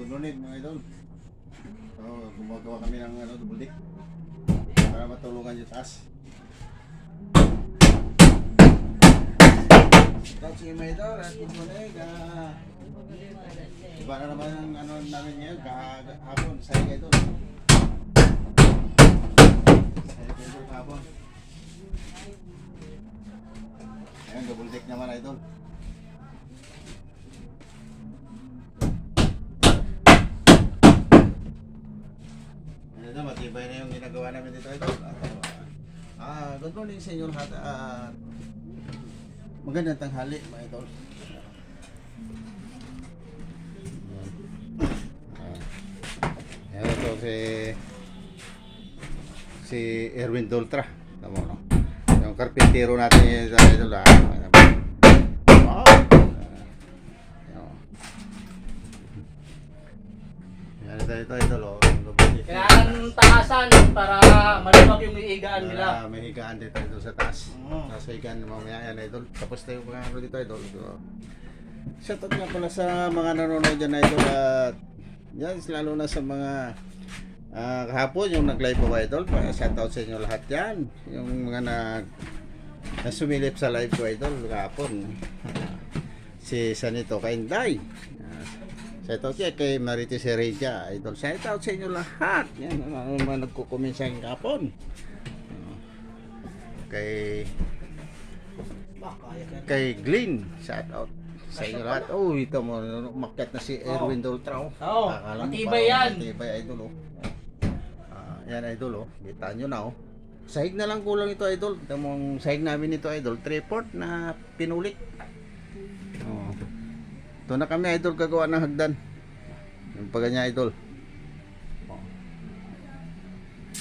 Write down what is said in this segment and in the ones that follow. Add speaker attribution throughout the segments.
Speaker 1: good morning mga idol. So, gumagawa kami ng double deck para matulungan yung taas. Tapos yung mga idol, good morning. Iba na naman ang namin ngayon, kahapon, sa idol. Sa idol kahapon. Ayan, double deck naman idol. Ito, matibay na yung ginagawa namin dito ito. Good morning sa inyo lahat. Magandang tanghali mga idol. Ayan ito si Erwin Doltra. Tama mo, no? Yung karpintero natin yung sa idol. Yan ito idol.
Speaker 2: Kailangan taasan para maluwag yung higaan nila.
Speaker 1: May higaan dito sa taas. Nasa higaan mamaya yan idol. Tapos tayo mga ano dito idol. So, shoutout nga pala sa mga nanonood dyan idol. At yan, lalo na sa mga kahapon yung nag-live po idol. Shoutout sa inyo lahat yan. Yung mga nasumilip sa live ko idol kahapon. Si Sanito Kainday. Shoutout yan kay Marites Heredia idol. Shoutout sa inyo lahat. Yan, mga nagko-comment sa akin kahapon. Kay Glenn, shoutout sa inyo lahat. Oh, ito mo, umakyat na si Erwin Doltra.
Speaker 2: Oo, matibay yan.
Speaker 1: Matibay idol. Yan idol. Kita nyo na. Sahig na lang kulang ito idol. Ito mong sahig namin ito idol. 3/4 na pinulik. Ito na kami idol gagawa ng hagdan. Yung paganya idol.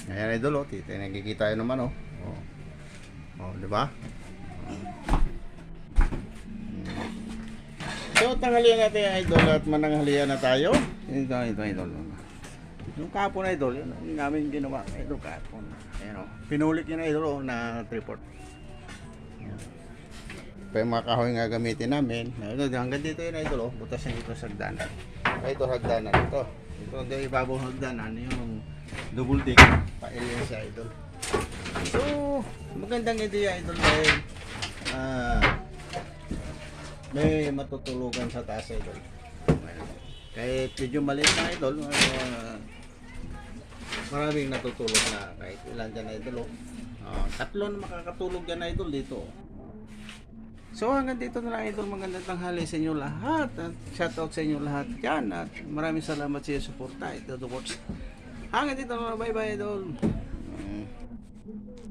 Speaker 1: Ayan idol nakikita yun naman di ba? So tanghalian natin idol at mananghalian na tayo. Ito idol. Yung kapon idol, yun namin ginawa idol kapon. Ayan pinulik yun idol na 3/4. Pa yung mga kahoy nga gamitin namin. Hanggang dito yun idol butas yan dito sa hagdanan. Ito hagdanan ito. Ito yung ibabaw hagdanan yung double deck pa-area sa idol. So magandang idea idol dahil may matutulugan sa taas idol. Kahit medyo maliit na idol, maraming natutulog na kahit ilan dyan idol. Tatlo na makakatulog dyan idol dito. So hanggang dito na lang idol, magandang tanghali sa inyo lahat at shoutout sa inyo lahat dyan at maraming salamat sa iyo suporta. Ito the works. Hanggang dito na lang, bye bye idol.